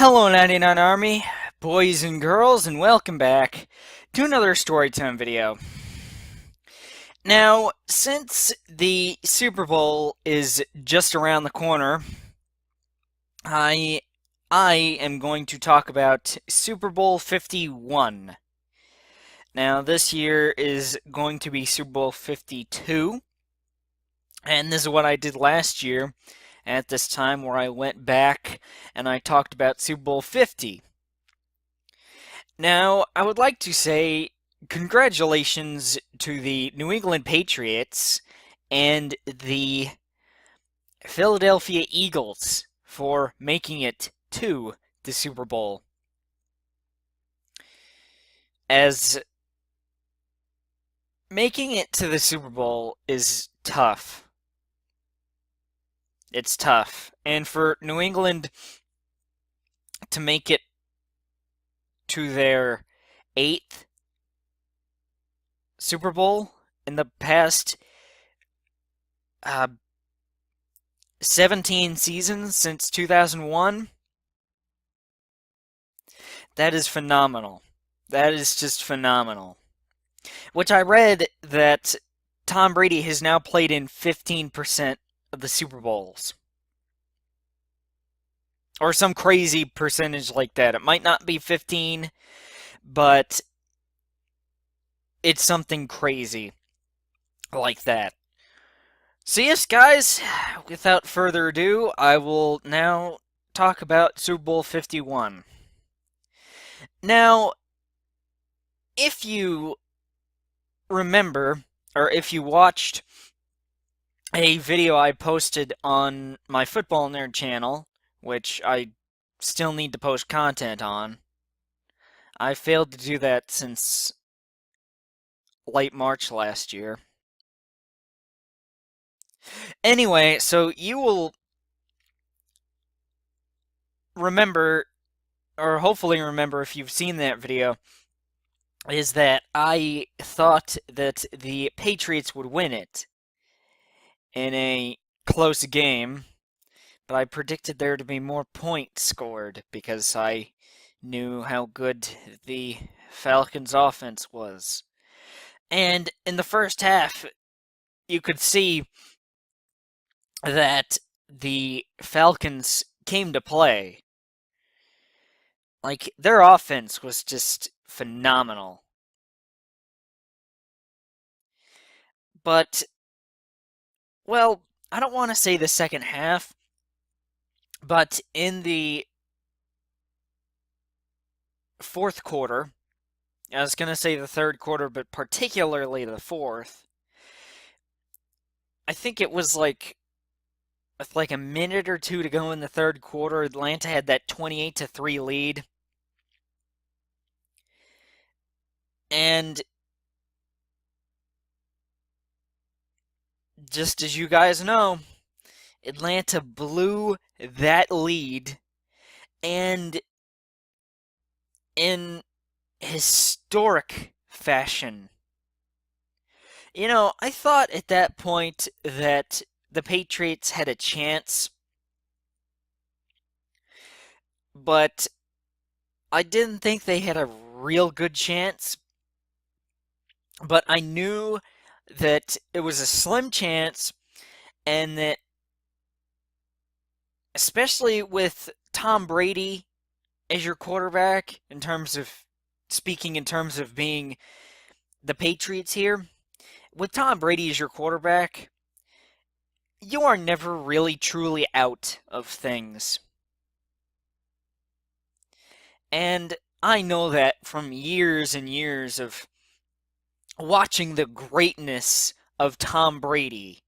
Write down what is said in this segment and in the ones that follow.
Hello, 99 Army, boys and girls, and welcome back to another Storytime video. Now, since the Super Bowl is just around the corner, I I am going to talk about Super Bowl 51. Now, this year is going to be Super Bowl 52, and this is what I did last year at this time, where I went back and I talked about Super Bowl 50. Now, I would like to say congratulations to the New England Patriots and the Philadelphia Eagles for making it to the Super Bowl. As making it to the Super Bowl is tough. It's tough. And for New England to make it to their 8th Super Bowl in the past uh, 17 seasons since 2001, that is phenomenal. That is just phenomenal. Which I read that Tom Brady has now played in 15% of the Super Bowls. Or some crazy percentage like that. It might not be 15, but it's something crazy like that. So yes, guys, without further ado, I will now talk about Super Bowl 51. Now, if you remember, or if you watched a video I posted on my Football Nerd channel, which I still need to post content on, I failed to do that since late March last year. Anyway, so you will remember, or hopefully remember if you've seen that video, is that I thought that the Patriots would win it in a close game, but I predicted there to be more points scored because I knew how good the Falcons' offense was. And in the first half, you could see that the Falcons came to play. Like, their offense was just phenomenal. But, well, I don't want to say the second half, but in the fourth quarter, I was going to say the third quarter, but particularly the fourth, I think it was with like a minute or two to go in the third quarter, Atlanta had that 28-3 lead. And just as you guys know, Atlanta blew that lead, and in historic fashion. You know, I thought at that point that the Patriots had a chance, but I didn't think they had a real good chance. But I knew that it was a slim chance, and that especially with Tom Brady as your quarterback, in terms of being the Patriots here, with Tom Brady as your quarterback, you are never really truly out of things. And I know that from years and years of watching the greatness of Tom Brady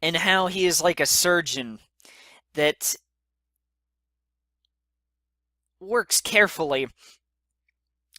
and how he is like a surgeon that works carefully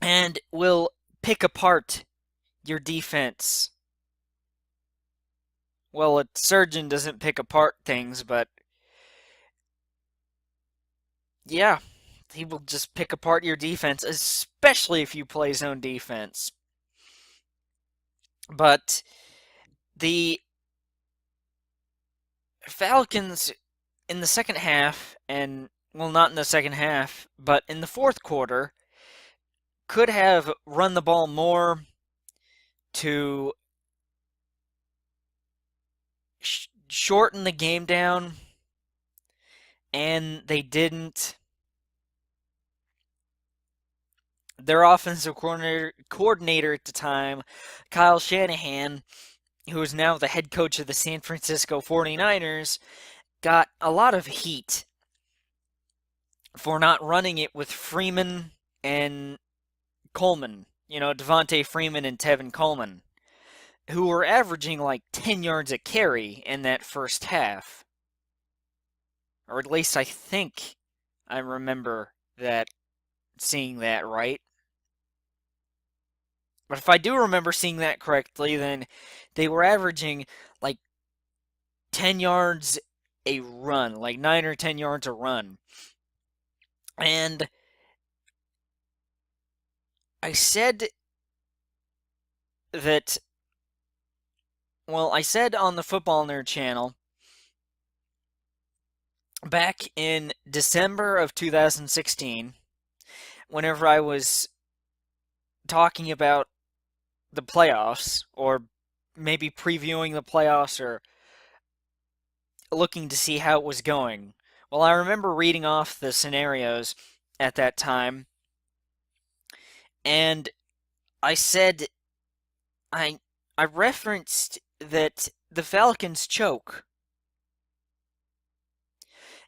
and will pick apart your defense. Well, a surgeon doesn't pick apart things, but yeah, he will just pick apart your defense, especially if you play zone defense. But the Falcons in the second half, and well, not in the second half, but in the fourth quarter, could have run the ball more to shorten the game down, and they didn't. Their offensive coordinator at the time, Kyle Shanahan, who is now the head coach of the San Francisco 49ers, got a lot of heat for not running it with Freeman and Coleman. You know, Devontae Freeman and Tevin Coleman, who were averaging like 10 yards a carry in that first half. Or at least I think I remember that seeing that right. But if I do remember seeing that correctly, then they were averaging like 10 yards a run, like 9 or 10 yards a run. And I said that, well, I said on the Football Nerd channel back in December of 2016, whenever I was talking about the playoffs, or maybe previewing the playoffs, or looking to see how it was going. Well, I remember reading off the scenarios at that time, and I said I I referenced that the Falcons choke.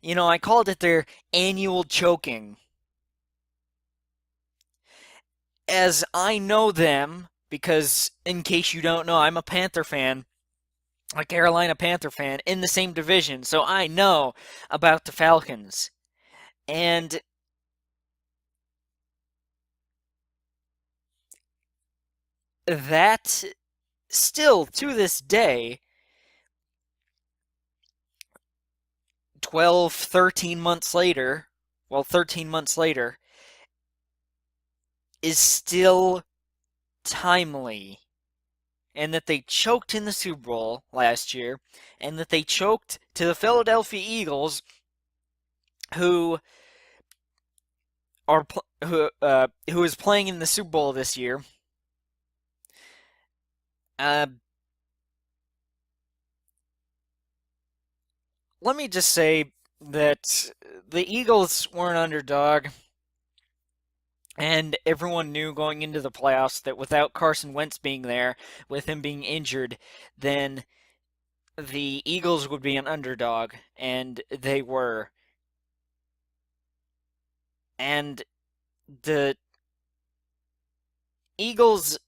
You know, I called it their annual choking. As I know them, because in case you don't know, I'm a Panther fan, a Carolina Panther fan, in the same division, so I know about the Falcons. And that still, to this day, 12, 13 months later, well, 13 months later, is still timely. And that they choked in the Super Bowl last year, and that they choked to the Philadelphia Eagles, who are who is playing in the Super Bowl this year. Uh, Let me just say that the Eagles were an underdog, and everyone knew going into the playoffs that without Carson Wentz being there, with him being injured, then the Eagles would be an underdog, and they were. And the Eagles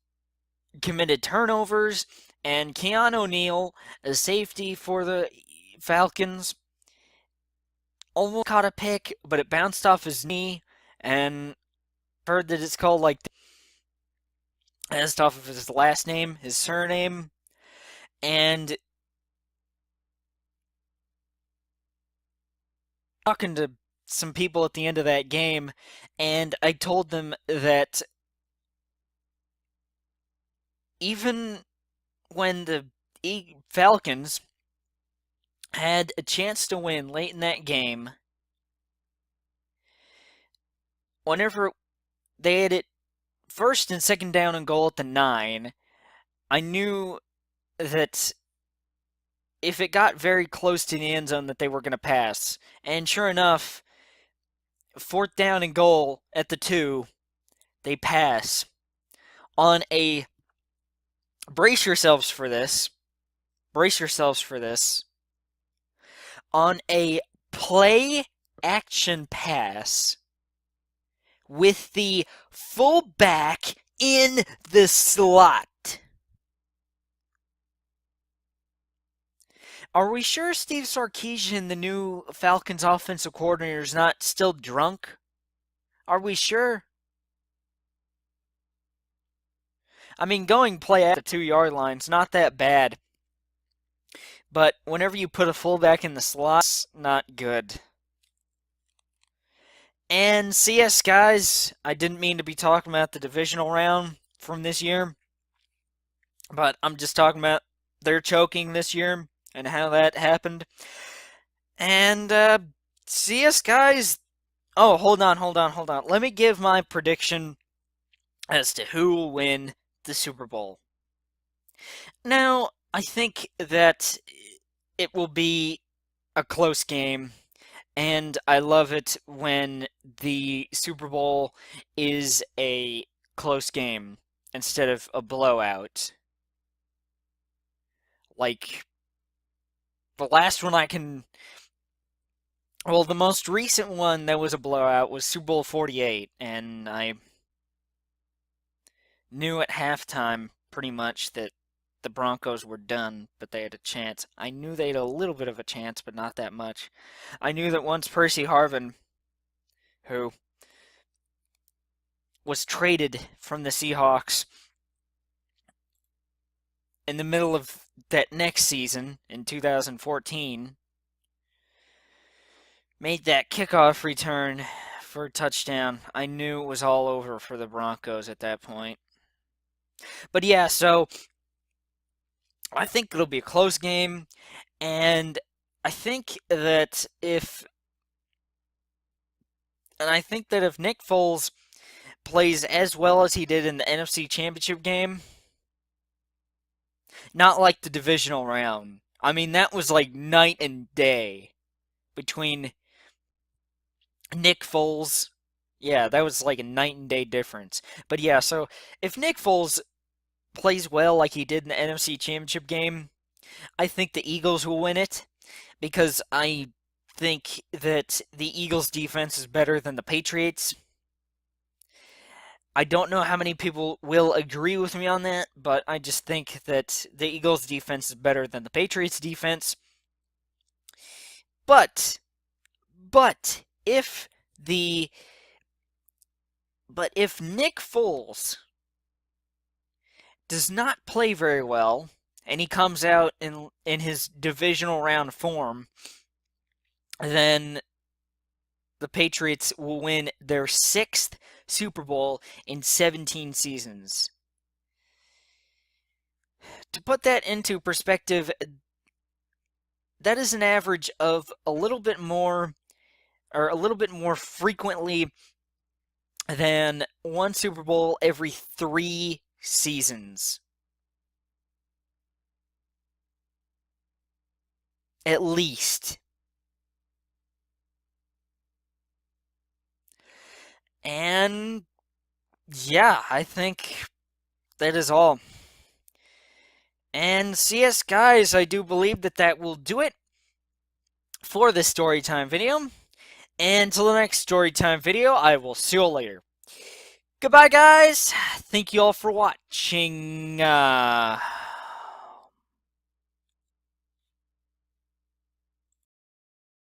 committed turnovers, and Keanu O'Neal, a safety for the Falcons, almost caught a pick, but it bounced off his knee, and heard that it's called like based off of his last name, his surname, and talking to some people at the end of that game, and I told them that even when the Falcons had a chance to win late in that game, whenever they had it first and second down and goal at the 9, I knew that if it got very close to the end zone that they were going to pass. And sure enough, fourth down and goal at the 2, they pass on a brace yourselves for this. Brace yourselves for this. On a play action pass with the fullback in the slot. Are we sure Steve Sarkisian, the new Falcons offensive coordinator, is not still drunk? Are we sure? I mean, going play at the 2-yard line is not that bad. But whenever you put a fullback in the slot, it's not good. And CS, guys, I didn't mean to be talking about the divisional round from this year, but I'm just talking about their choking this year and how that happened. And, see us, guys. Oh, hold on. Let me give my prediction as to who will win the Super Bowl. Now, I think that it will be a close game, and I love it when the Super Bowl is a close game instead of a blowout. Like, the last one I can. Well, the most recent one that was a blowout was Super Bowl 48, and I knew at halftime pretty much that the Broncos were done, but they had a chance. I knew they had a little bit of a chance, but not that much. I knew that once Percy Harvin, who was traded from the Seahawks in the middle of that next season in 2014, made that kickoff return for a touchdown, I knew it was all over for the Broncos at that point. But yeah, so I think it'll be a close game, and I think that if Nick Foles plays as well as he did in the NFC Championship game, not like the divisional round. I mean, that was like night and day between Nick Foles. Yeah, that was like a night and day difference. But yeah, so if Nick Foles plays well like he did in the NFC Championship game, I think the Eagles will win it because I think that the Eagles defense is better than the Patriots. I don't know how many people will agree with me on that, but I just think that the Eagles defense is better than the Patriots defense. But but the if Nick Foles does not play very well and he comes out in his divisional round form, then the Patriots will win their 6th Super Bowl in 17 seasons. To put that into perspective, that is an average of a little bit more frequently than one Super Bowl every 3 seasons. At least. And yeah, I think that is all. And CS guys, I do believe that will do it for this storytime video. And until the next storytime video, I will see you all later. Goodbye, guys. Thank you all for watching.